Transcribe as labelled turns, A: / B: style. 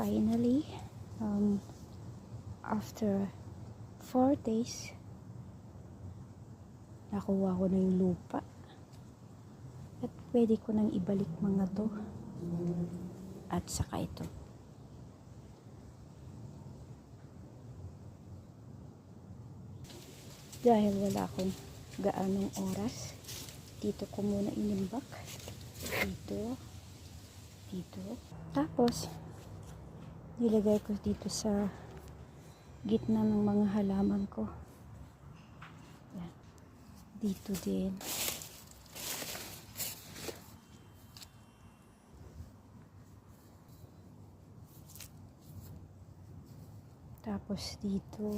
A: finally, after 4 days, nakuha ko na yung lupa at pwede ko nang ibalik mga to at saka ito. Dahil wala akong gaanong oras, dito ko muna inimbak. Dito. Tapos, nilagay ko dito sa gitna ng mga halaman ko. Yan. Dito din. Tapos dito.